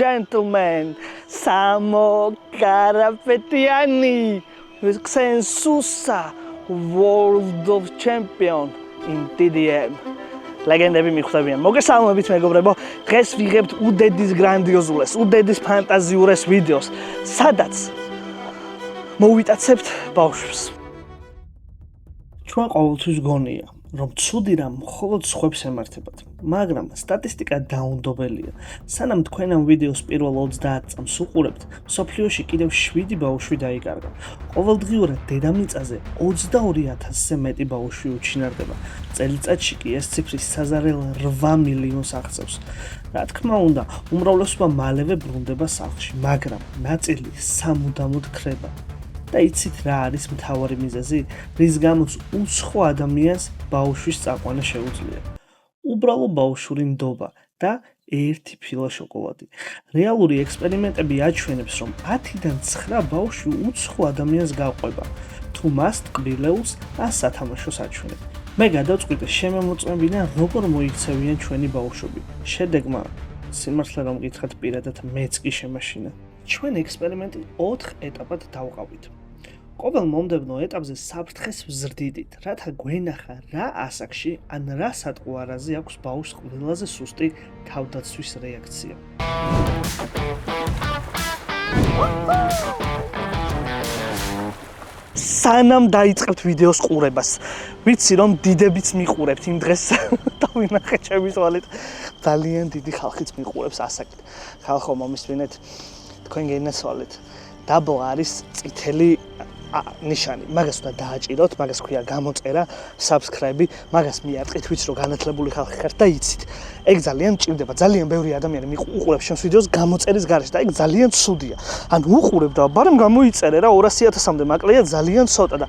Gentlemen, Samo Karapetiani, Xensusa, World of Champion in TDM. Legendები მიხვდებიან. მოგესალმებით მეგობრებო, დღეს ვიღებთ უდედის გრანდიოზულეს, უდედის ფანტაზიურეს ვიდეოს, სადაც მოვიტაცებთ ბავშვებს. ჩვენ ყოველთვის გონია, რომ ცუდი რამ მხოლოდ სხვებს ემართებათ, მაგრამ სტატისტიკა დაუნდობელია. სანამ თქვენ ამ ვიდეოს პირველ 30 წამს უყურებთ, მსოფლიოში კიდევ 7 ბავშვი დაიკარგა. ყოველდღიურად დედამიწაზე 22,000-ზე მეტი ბავშვი უჩინარდება. წელიწადში კი ეს ციფრი საზარელ 8 მილიონს აღწევს. რა თქმა უნდა, უმრავლესობა მალევე ბრუნდება სახლში, მაგრამ ნაწილი სამუდამოდ ქრება. და იცით რა არის მთავარი მიზეზი, რის გამოც უცხო ადამიანს ბავშვის წაყვანა შეუძლია. უბრალო ბავშვური ნდობა და ერთი ფილა შოკოლადი. რეალური ექსპერიმენტები აჩვენებს, რომ 10-დან 9 ბავშვი უცხო ადამიანს გაყვება, თუ მას ტკბილეულს ან სათამაშოს აჩვენებს. მე გადავწყვიტე შემომოწმებინა, როგორ მოიქცევიან ჩვენი ბავშვები. შედეგმა, სიმართლე რომ გითხრათ, პირადად მეც კი შემაშინა. ჩვენ ექსპერიმენტი 4 ეტაპად დავყავით. ყოველ მომდევნო ეტაპზე საფრთხეს ვზრდიდით, რათა გვენახა რა ასაკში ან რა სატყუარაზე აქვს ბავშვს ყველაზე სუსტი თავდაცვის რეაქცია. სანამ დაიწყებთ ვიდეოს ყურებას, ვიცი რომ დიდებიც მიყურებთ იმ დღეს და ვინახეთ ჩემი თვალით ძალიან დიდი ხალხიც მიყურებს ასაკით. ხალხო მომისმინეთ, თქვენ გენაცვალეთ. დაბლა არის წითელი ნიშანი. მაგას უნდა დააჭიროთ, მაგას ქვია გამოწერა, subscribe, მაგას მიარტყით, ვიცი რომ განათლებული ხალხი ხართ და იცით. ეგ ძალიან მჭირდება. ძალიან ბევრი ადამიანი უყურებს ჩემს ვიდეოს გამოწერის გარეშე და ეგ ძალიან ცუდია. ან უყურებ და ბარემ გამოიწერე რა 200,000-მდე მაკლია ძალიან ცოტა და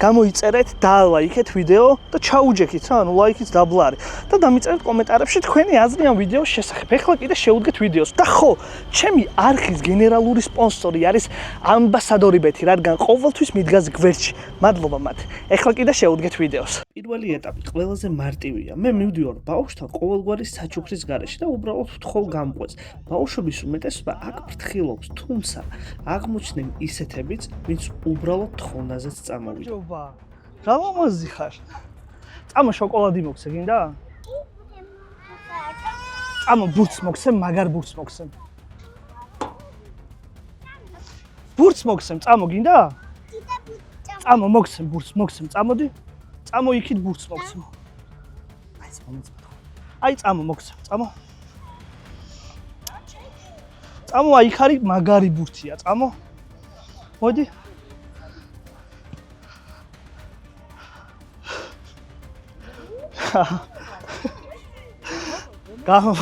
გამოიწერეთ და ლაიქეთ ვიდეო და ჩაუჯექით რა, ანუ ლაიქით დაბლარი და დამიწერეთ კომენტარებში თქვენი აზრი ამ ვიდეოს შესახებ. ეხლა კიდე შევუდგეთ ვიდეოს და ხო, ჩემი არხის გენერალური სპონსორი არის ამბასადორი ბეთი, რადგან ყოველთვის მიდგას გვერდში. მადლობა მათ. ეხლა კიდე შევუდგეთ ვიდეოს. პირველი ეტაპი ყველაზე მარტივია. მე მივდივარ ბავშვთან ყოველგვარი საჩუქრის გარეშე და უბრალოდ ვთხოვ გამყვეს. ბავშვების უმეტესობა აქ ფრთხილობს, თუმცა აღმოჩნდნენ ისეთებიც, ვინც უბრალოდ თხოვნაზეც წამოვიდა. რა მომაზი ხარ? წამო შოკოლადი მოგცე, გინდა? წამო ბურთს მოგცემ, მაგარ ბურთს მოგცემ. ბურთს მოგცემ, წამო გინდა? წამო მოგცემ ბურთს, მოგცემ, წამოდი. წამო იქით ბურთს მოგცემ. აი ეს მომეწმოთ. აი წამო მოგცემ, წამო. წამო აი იქ არის მაგარი ბურთია, წამო. მოდი. გამო.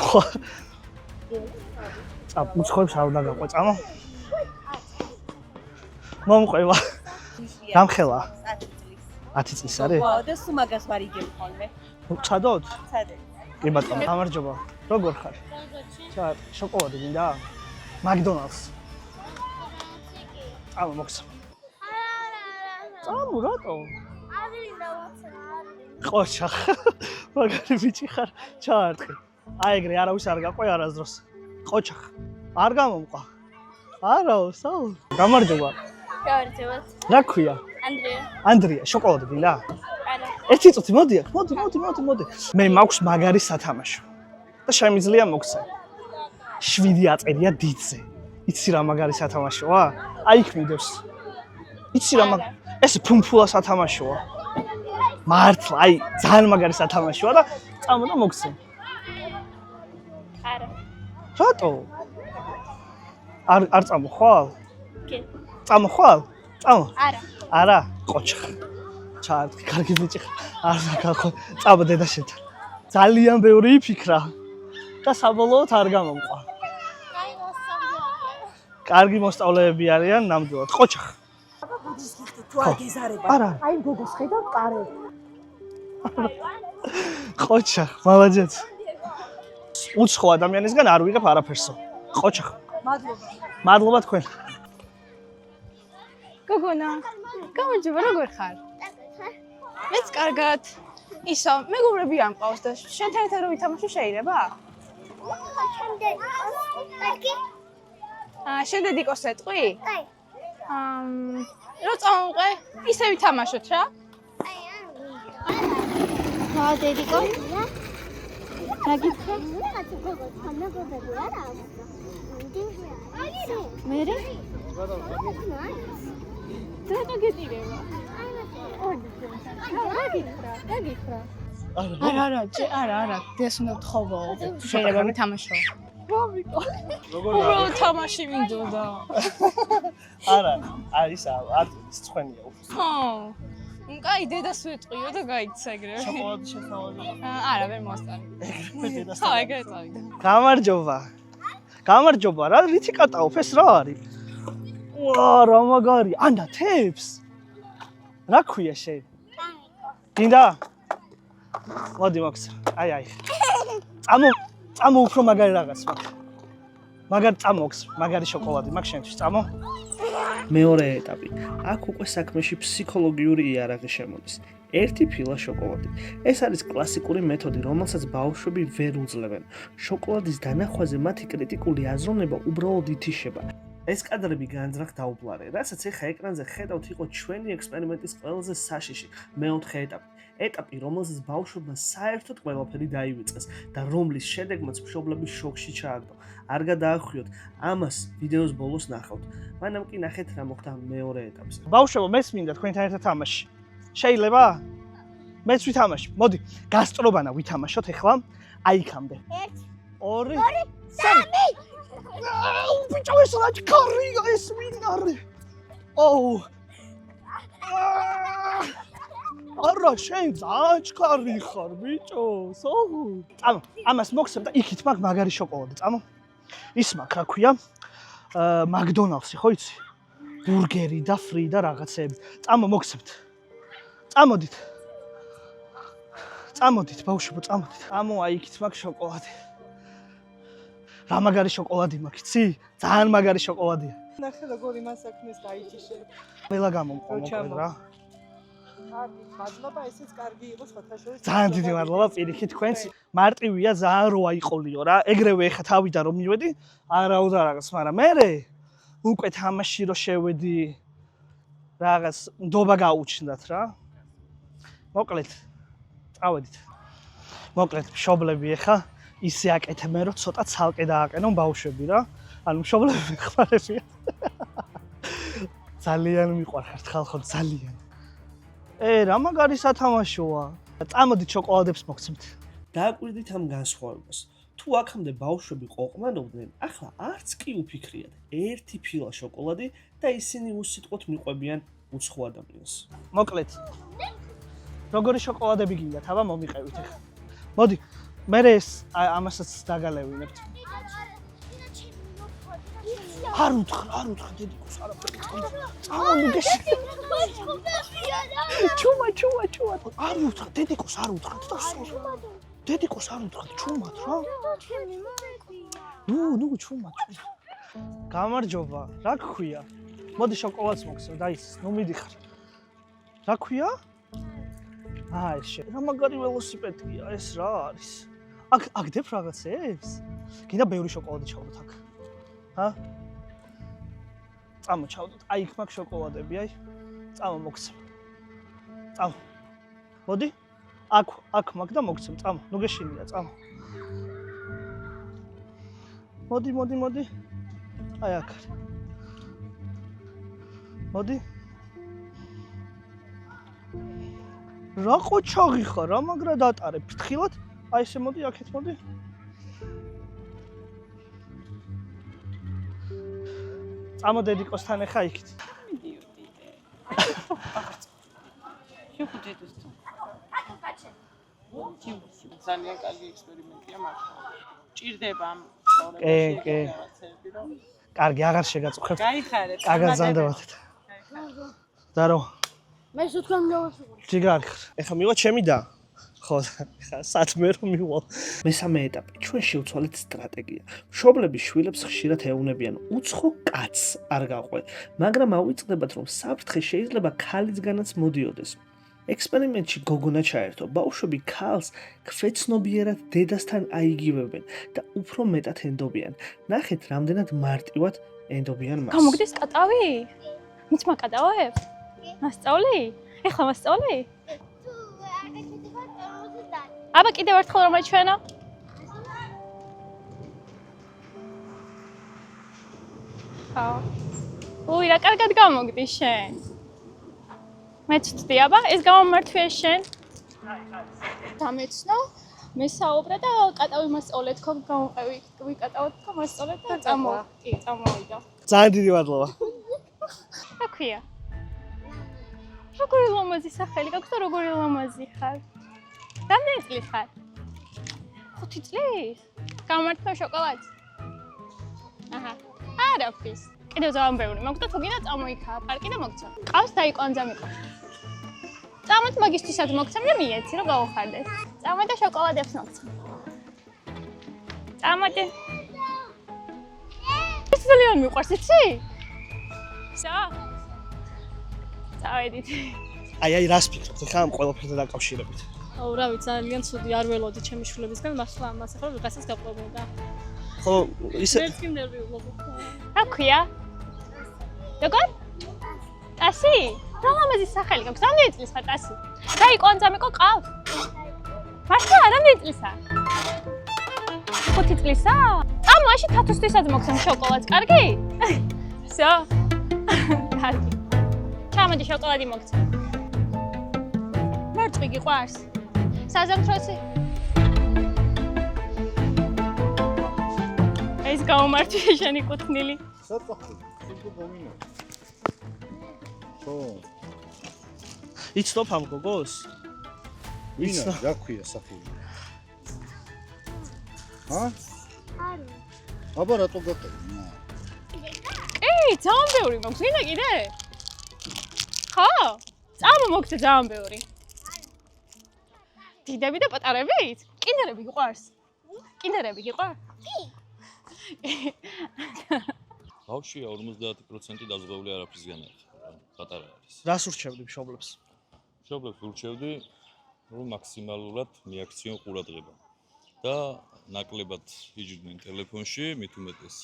წამო, უცხოებს არ უნდა გაყვე, წამო. მომყვება. გამხელა. 10 წლის არის? ხო, და სულ მაგას ვარ იგებ ხოლმე. ჩადოთ? ცადე. კი ბატონო, გამარჯობა. როგორ ხარ? ჩა, შოკოლადი გინდა? მაკდონალდს. წამო მოგცემ. წამო რატო? ყოჩა. მაგარი ბიჭი ხარ, ჩაარტყი. აი ეგრე არავის არ გაყვე არასდროს. ყოჩა. არ გამომყვა. არაო, საუ. გამარჯობა. გავარჯობათ. რა ქვია? ანდრია. ანდრია, შოკოლადი გინდა? არა. ერთი წუთი მოდი აქ, მოდი. მე მაქვს მაგარი სათამაშო. და შემიძლია მოგცე. 7 აწერია დიდზე. იცი რა მაგარი სათამაშოა? აი იქ მიდევს. იცი რა ეს ფუმფულა სათამაშოა. მართლა, აი ძალიან მაგარი სათამაშოა და წამო და მოგცე. არა. რატო? არ წამო ხვალ? კი. წამო ხვალ? წამო. არა. არა, ყოჩა. ჩაარტყი, კარგი ბიჭი ხარ. არ გახო, წამო დედაშენთან. ძალიან ბევრი იფიქრა და საბოლოოდ არ გამომყვა. კარგი მოსწავლეები არიან ნამდვილად. ყოჩა. თუ არ გეზარება. არა. აი გოგოს ხედავ პარე. ყოჩა, მალაჯეთ. უცხო ადამიანისგან არ ვიღებ არაფერსო. ყოჩა. მადლობა. მადლობა თქვენ. გოგონა, გამარჯობა, როგორ ხარ? მეც კარგად. ისო, მეგობრები არ მყავს და შენთან ერთად რომ ვითამაშო შეიძლება? შენდად იყოს ეტყვი? რო წამოვყე, ისე ვითამაშოთ რა. რა დედიკო? რა გიქრა? მერე? ძადა გეტირება. რა გიქრა? არა, დიას უნდა ვთხოვო. შეიძლება ვითამაშო. ვამიკო. უბრალოდ თამაში მინდოდა. არა, არის ცხენია უფრო. ხო. კაი, დედას ვეტყვიო და გაიქცა ეგრევე. შოკოლადი შეხავდი. არა, ვერ მოსწარი. ეგრევე დედას. ხო, ეგრე წავიდა. გამარჯობა, რა რითი კატაოფ ეს რა არის? ვა, რა მაგარი. ანდა თებს. რა ქვია შენ? გინდა? მოდი მოქცე. აი. წამო უფრო მაგარი რაღაც მაქვს. მაგარი წამოქს, მაგარი შოკოლადი მაქვს შენთვის, წამო. მეორე ეტაპი. აქ უკვე საქმეში ფსიქოლოგიური იარაღი შემოდის. ერთი ფილა შოკოლადი. ეს არის კლასიკური მეთოდი, რომელსაც ბავშვები ვერ უძლებენ. შოკოლადის დანახვაზე მათი კრიტიკული აზროვნება უბრალოდ ითიშება. ეს კადრები განძრახ დაუბრალე, რასაც ეხა ეკრანზე ხედავთ, იყო ჩვენი ექსპერიმენტის ყველაზე საშიში მეოთხე ეტაპი. ეტაპი, რომელზეც ბავშვებმა საერთოდ ყველაფერი დაივიწყეს და რომლის შედეგმაც მშობლები შოკში ჩააგდო. არ გადაახვიოთ, ამას ვიდეოს ბოლოს ნახავთ. მანამ კი ნახეთ რა მოხდა მეორე ეტაპზე. ბავშვებო, მეც მინდა თქვენთან ერთად თამაში. შეიძლება? მეც ვითამაში. მოდი, გასწრობანა ვითამაშოთ ახლა. აი იქამდე. 1 2 3 ბიჭო ეს რა ჩქარია ეს მინარე. ოუ. არა შენ ძაჩქარი ხარ ბიჭო, სოღუ. წამო, ამას მოხსებ და იქით მაგ მაგარი შოკოლადი, წამო. ის მაგ რა ქვია? მაკდონალდსი ხო იცი? ბურგერი და ფრი და რაღაცები. წამო მოხსებთ. წამოდით, ბავშვებო, წამოდით. ამო აი იქით მაგ შოკოლადი. რა მაგარი შოკოლადი მაქვს, იცი? ძალიან მაგარი შოკოლადია. ნახე როგორ იმას საქმეს დაიჭიშე. ყველა გამომყვა რა. მადლობა, ესეც კარგი იყო შეთაშორის. ძალიან დიდი მადლობა პირიქით თქვენს. მარტივია ძალიან როა იყოლიო რა. ეგრევე ეხა თავიდან რომ მივედი, არაუდა რაღაც, მაგრამ მე უკვე თამაში რო შევედი რაღაც ნდობა გაუჩნდათ რა. მოკლედ წავედით. მოკლედ მშობლები ეხა ისე აკეთებენ რომ ცოტა ცალკე დააყენონ ბავშვები რა. ანუ მშობლები ხარებიან. ძალიან მიყვარხართ ხალხო ძალიან. რა მაგარი სათამაშოა. წამოდით შოკოლადებს მოგცემთ. დააკვირდით ამ განსხვავებას. თუ აქამდე ბავშვები ყოყმანობდნენ, ახლა არც კი უფიქრიათ. ერთი ფილა შოკოლადი და ისინი უსიტყვოდ მიყვებიან უცხო ადამიანს. მოკლედ. როგორი შოკოლადები გინდათ, აბა მომიყევით ახლა. მოდი, მე ამასაც დაგალევინებთ. არ უთხრა დედიკოს არაფერი წყობა. წამომიგეში. ჩუმა. არ უთხრა დედიკოს არ უთხრა და დედიკოს არ უთხრა ჩუმად რა. ნუ ჩუმა. გამარჯობა, რა გქვია? მოდი შოკოლადს მოგცემ და ის, ნუ მიდიხარ. რა გქვია? ეს რა მაგარი ველოსიპედია ეს რა არის? აქ დებ რაღაცებს? გინდა ბევრი შოკოლადი ჩავდოთ აქ. ჰა? წამო ჩავდოთ. აი იქ მაქვს შოკოლადები, აი. წამო მოგცემ. წამო. მოდი. აქ მაგ და მოგცემ, წამო. ნუ გეშინია, წამო. მოდი. აი აქ. მოდი. რა ყოჩაღი ხარ, რა მაგრა დატარე, ფთხილად? აი ესე მოდი, აქეთ მოდი. წამო დედიკოსთან ახლა იქით. ძალიან კარგი ექსპერიმენტია მართლა. ჭირდება ამ პრობლემებში რომ კარგი, აღარ შეგაწუხებთ. გაიხარეთ. გაგაზანდებათ. დარო. მე თქვენ გავასრულე. ჯიგარი ხარ. ეხლა მივა ჩემი და ხო, ხა სათმე რომ მივალ. მესამე ეტაპი. ჩვენ შევცვალეთ სტრატეგია. მშობლები შვილებს ხშირად ეუბნებიან უცხო კაცს არ გაყვე, მაგრამ ავიწყდებათ რომ საფრთხე შეიძლება ქალისგანაც მოდიოდეს. ექსპერიმენტში გოგონა ჩაერთო. ბავშვები ქალს ქვეცნობიერად დედასთან აიგივებენ და უფრო მეტად ენდობიან. ნახეთ, რამდენად მარტივად ენდობიან მას. გამოგდის კატავი? მით მაკატავებ? მასწავლი? ეხლა მასწავლი? აბა კიდევ ერთხელ რომ აჩვენო? უი, რა კარგად გამოგდის შენ. მეც ვწდი, აბა, ეს გამომართვია შენ. დამეცნო, მესაუბრე და კატავი მასწავლე თქო, გამოყევი, ვიკატავოთ თქო, მასწავლე და წამოვიდა. ძალიან დიდი მადლობა. რა ქვია? როგორი ლამაზი სახელი გაქვს და როგორი ლამაზი ხარ? რამდენი წლის ხარ? 5 წლის? გამომართვია შოკოლადს? აჰა. არაფრის. კიდევ ძალიან ბევრი მაქვს და თუ გინდა წამოიქაა პარკი და მოგცა. ყავს დაიკვანძამიყო. წამოთ მაგისთვისაც მოგცემ და მიეცი რომ გავუხარდეს. წამოთ და შოკოლადებს მოგცემ. წამოთ. ეს ძალიან მიყვარს, იცი? სა? წავედით. აი, რას ფიქრობთ ხა ამ ყველაფერთან დაკავშირებით? აუ, რა ვიცი, ძალიან ცუდი არ ველოდი ჩემი შვილებისგან, მართლა ამას ახლა ვიღაცას გაყვებოდა. ხო, ისე მეც კი ნერვიულობ. რა ქვია? როგორ? ტასი? რა ლამაზი სახელი გაქვს? რამდენი წლის ხარ ტასი? დაიკვანძამიყო ყავს? მართლა რამდენი წლისაა? 5 წლისა? მაშინ თათოსთვისაც მოგცემ შოკოლადს, კარგი? всё. კარგი. ჩამოდი შოკოლადი მოგცემ. მერწყვი გიყვარს? საზამთროსი? ეს გამომართვია შენი კუთვნილი. საწახი, სულ გომინო. ხო. იცნობ ამ გოგოს? ვინა, რა ქვია სახელი? ჰა? არა. აბა რატო გაყევი? ძალიან ბევრი მაქვს, გინდა კიდე? ხო? წამო მოგცე ძალიან ბევრი. დიდები და პატარებით? კინდერები გიყვარს? კინდერები გიყვარს? ბავშვია 50% დაზღვეული არაფრისგან არის, პატარა არის. რას ურჩევდი მშობლებს? მშობლებს ურჩევდი, რომ მაქსიმალურად მიაქციონ ყურადღება და ნაკლებად იჯდნენ ტელეფონში, მით უმეტეს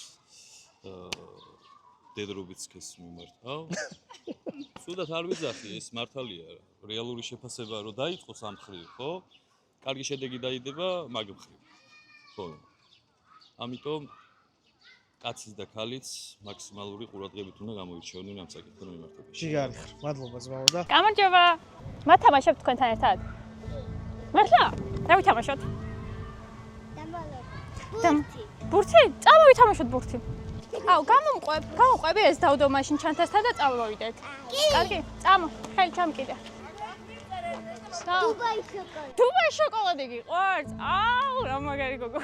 დედრობიც ქეს მიმართავ. სულაც არ ვიძახი, ეს მართალია, რეალური შეფასება რო დაიწყოს ამ მხრივ, ხო? კარგი შედეგი დაიდება მაგ მხრივ. ხო. ამიტომ კაცის და ქალიც მაქსიმალური ყურადღებით უნდა გამოირჩეოდნენ ამ საკითხთან მიმართებაში. ჯიგარი ხარ, მადლობა ზმაო და გამარჯობა. მათამაშებთ თქვენთან ერთად? მართლა? რა ვითამაშოთ? ბურთი. ბურთი? წამოვითამაშოთ ბურთი. აუ, გამომყვები ეს დავდო მაშინ ჩანთასთან და წავიდეთ. კარგი? წამო, ხელი ჩამკიდე. დუბაის შოკოლადი. დუბაის შოკოლადი გიყვარს? აუ, რა მაგარი გოგო.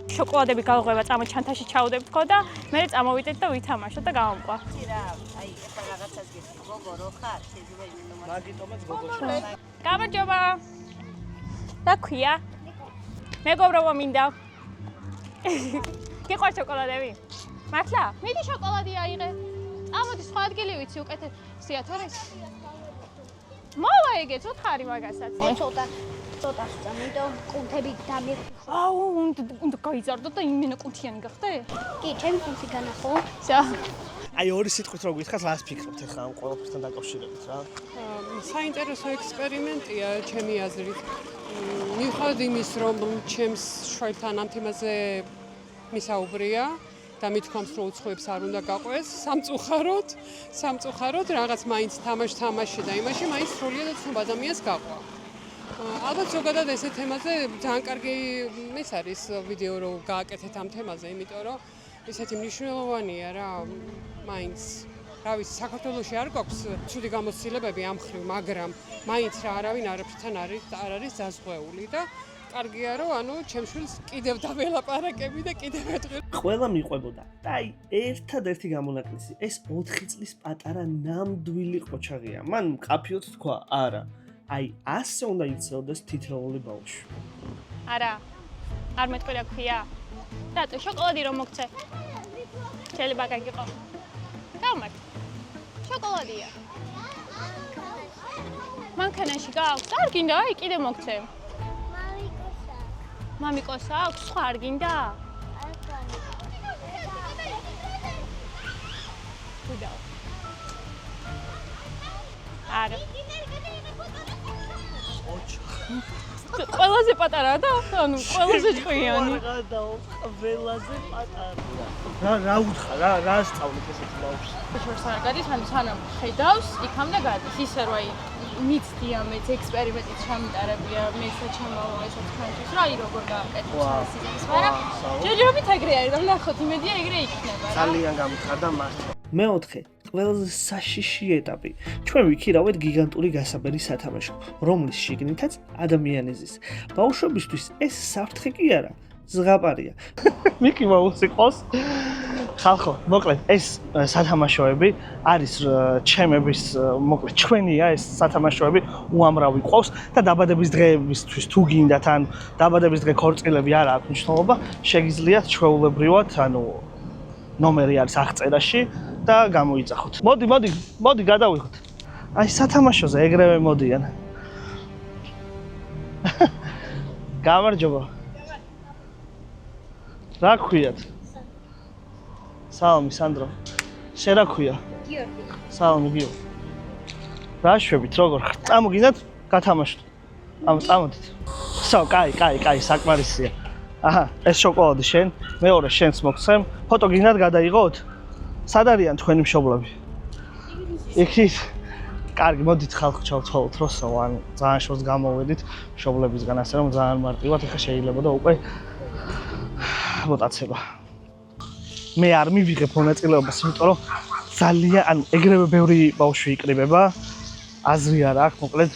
შოკოლადები გავღვება, წამო ჩანთაში ჩაუდებ თქო და მე წამოვიდეთ და ვითამაშოთ და გამომყვა. აი, ახლა რაღაცას გიხდი, გოგო, რო ხარ, შეიძლება იმენო მაგიტომაც გოგო. გამარჯობა. რა ქვია? მეგობრებო მინდა. გიყვარს შოკოლადები? მართლა? მიდი შოკოლადი აიღე. წამოდი სხვა ადგილი ვიცი უკეთეს. სიათორის? მოვა ეგეც უთხარი მაგასაც. ცოტა ამიტომ კუნთები დამიღ. აუ, უნდა გაიზარდო და იმენა კუნთიანი გახდე? კი, ჩემი კუნთი განახო. სა. აი, ორი სიტყვით რო გითხრათ, რას ფიქრობთ ხა ამ ყველაფერთან დაკავშირებით რა? საინტერესო ექსპერიმენტია ჩემი აზრით. მიუხედავად იმის, რომ ჩემს შვილთან ამ თემაზე მისაუბრია და მithkoms რომ უცხოებს არ უნდა გაყვეს, სამწუხაროდ რაღაც მაინც თამაში და იმაში მაინც სრულიად უცნობ ადამიანს გაყვა. ალბათ ზოგადად ესეთ თემაზე ძალიან კარგი ეს არის ვიდეო რო გააკეთეთ ამ თემაზე, იმიტომ რომ ისეთი მნიშვნელოვანია რა, მაინც რა ვიცი, საქართველოში არ გვაქვს ცუდი გამოცდილებები ამ მხრივ, მაგრამ მაინც რა არავინ არაფრთან არ არის დაზღვეული და კარგია რომ ანუ ჩემს შვილს კიდევ დაველაპარაკები და კიდევ ეტყვი. ყველა მიყვებოდა. და აი, ერთადერთი გამონაკლისი, ეს 4 წლის პატარა ნამდვილი ყოჩაღია. მან მკაფიოდ თქვა, არა. აი, ასე უნდა იცოდეს თითოეული ბავშვი. არა. არ მეტყვი რა ქვია? რატო შოკოლადი რომ მოგცე? შეიძლება გაგიყო. გამართ. შოკოლადია. მანქანაში გააქვს? არ გინდა? აი, კიდე მოგცემ. მამიკოს აქვს? სხვა არ გინდა? გუდაო. არა. ყველაზე პატარა და ანუ ყველაზე ჭკვიანი. გადაო, ყველაზე პატარა. რა უთხრა, რა ასწავლეთ ესეთი ბავშვს? შორს არ გადის, ანუ სანამ ხედავს, იქამდე გადის. ისე რომ აი მიცდია მეც ექსპერიმენტით ჩამიტარებია, მეც ჩამავალ ესეთ ჩვენთვის, რა აი როგორ გააკეთებს ეს ის, მაგრამ ჯერჯერობით ეგრე არის, და ნახოთ, იმედია ეგრე იქნება რა. ძალიან გამიხარდა მართლა. მეოთხე, ყველაზე საშიში ეტაპი. ჩვენ ვიქირავეთ გიგანტური გასაბერი სათამაშო, რომლის შიგნითაც ადამიანი ზის. ბავშვებისთვის ეს საფრთხე კი არა, ზღაპარია. მიკი მაუსი ყავს. ხალხო, მოკლედ ეს სათამაშოები არის ჩემების, მოკლედ ჩვენია ეს სათამაშოები, უამრავი ყავს და დაბადების დღეებისთვის თუ გინდათ, ან დაბადების დღე ქორწილები არ აქვს მნიშვნელობა, შეგიძლიათ ჩვეულებრივად, ანუ ნომერი არის აღწერაში და გამოიძახოთ. მოდი გადავიღოთ. აი სათამაშოზე ეგრევე მოდიან. გამარჯობა. რა გქვიათ? სალამი სანდრო. შენ რა გქვია? გიორგი. სალამი გიორგი. რა შვებით, როგორ ხარ? წამოგინდათ გათამაშოთ. წამოდით. всё, კაი, საკმარისია. აჰა, ეს შოკოლადი შენ, მეორე შენს მოგცემ. ფოტო გინდათ გადაიღოთ? სად არიან თქვენი მშობლები? იქით. კარგი, მოდით ხალხო ჩავთვალოთ როსო, ან ძალიან შორს გამოვედით მშობლებისგან, ასე რომ ძალიან მარტივად ეხა შეიძლება და უკვე მოტაცება. მე არ მივიღებ მონაწილეობას, იმიტომ რომ ძალიან, ანუ ეგრევე ბევრი ბავშვი იკრიბება, აზრი არ აქვს, მოკლედ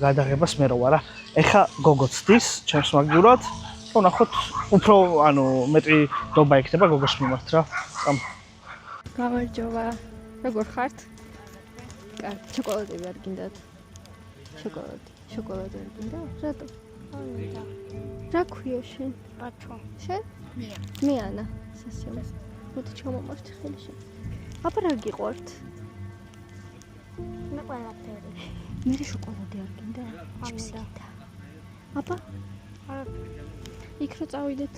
გადაღებას მე რო ვარა. ეხა გოგო ცდის, ჩემს მაგივრად, ვნახოთ, უფრო, ანუ მეტი დობა იქნება გოგოს მიმართ რა. გამარჯობა. როგორ ხართ? კარგი, შოკოლადები არ გინდათ? შოკოლადი არ გინდა? რატო? რა ქვია შენ? ბაჩო. შენ? მე ანა. სასიამოვნო. მოდი ჩამომართი ხელი შენ. აბა რა გიყვართ? მე ყველაფერი. მე შოკოლადი არ გინდა? ჭიფსი. აბა? არა. იქ რო წავიდეთ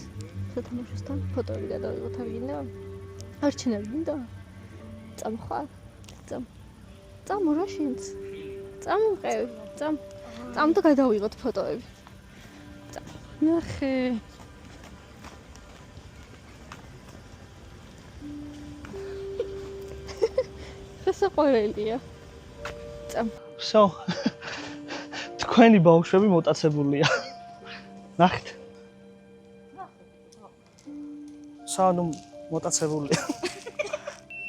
სათამაშოსთან, ფოტოები გადავიღოთ, არ გინდა? არჩენები გინდა? წამხარ? წამო რა შენც? წამოყევი, წამ და გადავიღოთ ფოტოები. ნახე. სასაყვარელია. წამ. всё. თქვენი ბავშვები მოტაცებულია. ნახეთ. სანამ მოტაცებულია.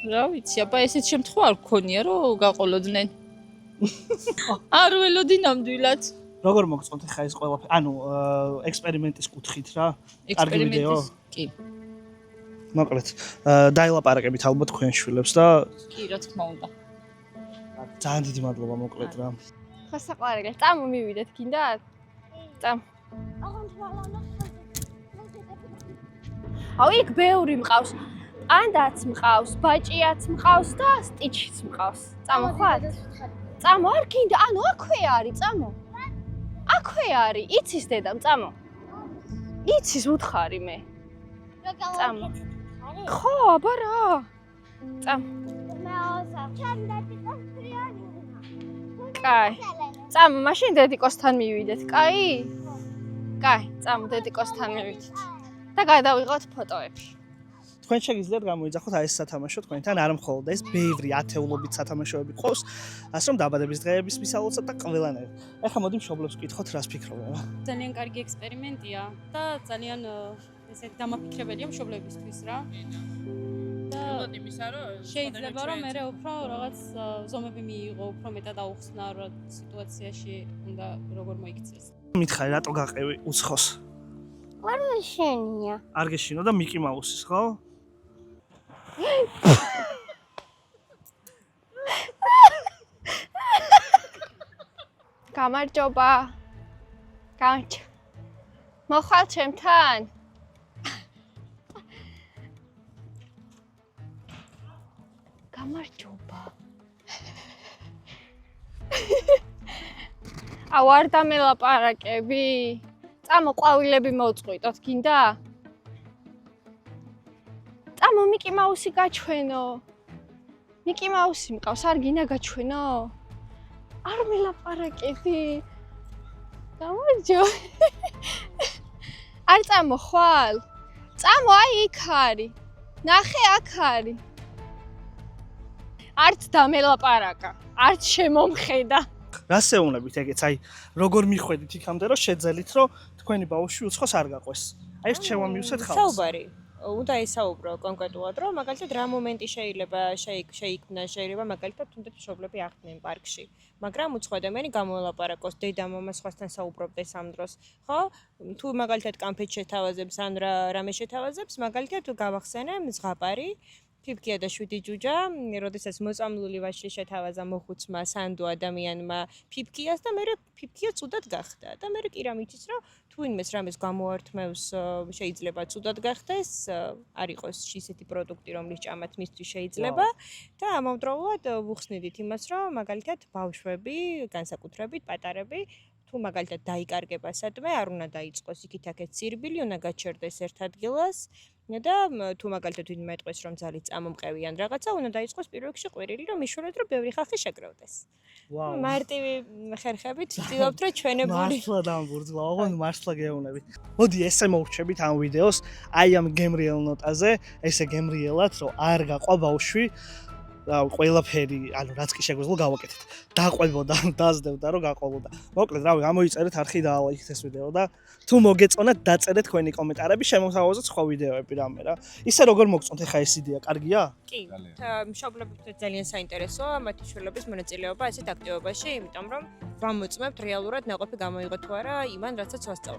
რა ვიცი, აბა ესეთ შემთხვევა არ გქონია რომ გაყოლოდნენ. არ ველოდი ნამდვილად. როგორ მოგწონთ ხა ეს ყველაფერი? ანუ ექსპერიმენტის კუთხით რა. კარგი ვიდეო. კი. მოკლედ, დაილაპარაკებით ალბათ თქვენ შვილებს და კი, რა თქმა უნდა. ძალიან დიდი მადლობა მოკლედ რა. სასაყვარელი. წამო მივიდეთ, გინდათ? წამ. აუ იქ ბევრი მყავს. პანდაც მყავს, ბაჭიაც მყავს და სტიჩიც მყავს. წამო ხარ? წამო არ გინდა? ანუ აქვე არის, წამო. აქვე არის, იცის დედამ, წამო. იცის უთხარი მე. წამო. ხო, აბა რა. წამო. კაი. წამო, მაშინ დედიკოსთან მივიდეთ, კაი? კაი, წამო დედიკოსთან მივიდეთ. და გადავიღოთ ფოტოები. თქვენ შეგიძლიათ გამოიძახოთ აი ეს სათამაშო თქვენთან, არ მხოლოდ ეს, ბევრი ათეულობით სათამაშოები ყავს, ასე რომ დაბადების დღეების მისალოცად და ყველანაირ. ეხლა მოდი მშობლებს ვკითხოთ, რას ფიქრობენ. ძალიან კარგი ექსპერიმენტია და ძალიან ესეთ დამაფიქრებელია მშობლებისთვის რა. და იმისა რომ შეიძლება რომ მე უფრო რაღაც ზომები მიიღო, უფრო მეტად აუხსნა რა სიტუაციაში უნდა როგორ მოიქცეს. მითხარი, რატო გაყევი უცხოს? არ შენია. არ გეშინო და მიკი მაუსის, ხო? გამარჯობა. მოხვალ ჩემთან? გამარჯობა. აუ არ დამელაპარაკები. წამო ყვავილები მოვწყვიტოთ, გინდა? წამო მიკი მაუსი გაჩვენო. მიკი მაუსი მყავს, არ გინდა გაჩვენო? არ მელაპარაკები. გამარჯო. არ წამო ხვალ. წამო აი იქ არის. ნახე აქ არის. არც დამელაპარაკა, არც შემომხედა. რას ეუბნებით ეგეც? აი, როგორ მიხვედით იქამდე, რომ შეძელით, რომ თქვენი ბავშვი უცხოს არ გაყვეს. აი ეს ჩემო მივსეთ ხალხს. საუბარი. უნდა ისაუბრო კონკრეტულად, რომ მაგალითად რა მომენტი შეიძლება შეიქმნა, შეიძლება მაგალითად თუნდაც მშობლები ახდნენ პარკში. მაგრამ უცხო ადამიანი გამოელაპარაკოს, დედა მამა სხვასთან საუბრობდეს ამ დროს, ხო? თუ მაგალითად კამფეტ შეთავაზებს ან რამე შეთავაზებს, მაგალითად გავახსენე ზღაპარი ფიფქია და 7 ჯუჯა, როდესაც მოწამლული ვაჟი შეთავაზა მოხუცმა სანდო ადამიანმა ფიფქიას და მე ფიფქია ცუდად გახდა. და მე კი რამ იცის, რომ თუ ინმეს რამეს გამოართმევს, შეიძლება ცუდად გახდეს, არ იყოს ისეთი პროდუქტი, რომლის ჭამაც მისთვის შეიძლება და ამავდროულად ვუხსნიდით იმას, რომ მაგალითად ბავშვები, განსაკუთრებით პატარები თუ მაგალითად დაიკარგება სადმე, არ უნდა დაიწყოს იქით-აქეთ სირბილი, უნდა გაჩერდეს ერთ ადგილას და თუ მაგალითად ვინმე ეტყვის, რომ ძალით წამომყევიან რაღაცა, უნდა დაიწყოს პირველ რიგში ყვირილი, რომ მიშურეთ, რომ ბევრი ხალხი შეგროვდეს. ვაუ. მარტივი ხერხებით ვცდილობთ, რომ ჩვენებული მართლა დამბურძლა, ოღონდ მართლა გეუბნებით. მოდი ესე მოვჩებით ამ ვიდეოს, აი ამ გემრიელ ნოტაზე, ესე გემრიელად, რომ არ გაყვა ბავშვი. და ყველაფერი, ანუ რაც კი შეგვეძლო გავაკეთეთ. დაყვებოდა, დაძდებდა, რომ გაყოლოდა. მოკლედ, რავი, გამოიწერეთ არხი და ალაიქეთ ეს ვიდეო და თუ მოგეწონათ, დაწერეთ თქვენი კომენტარები, შემოთავაზოთ სხვა ვიდეოები რამე რა. ისე როგორ მოგწონთ ახლა ეს იდეა, კარგია? კი. მშობლებისთვის ძალიან საინტერესოა მათი შვილების მონაწილეობა ასეთ აქტივობაში, იმიტომ რომ ვამოწმებთ რეალურად ნაყოფი გამოიღოთ თუ არა იმან, რასაც ვასწავლეთ.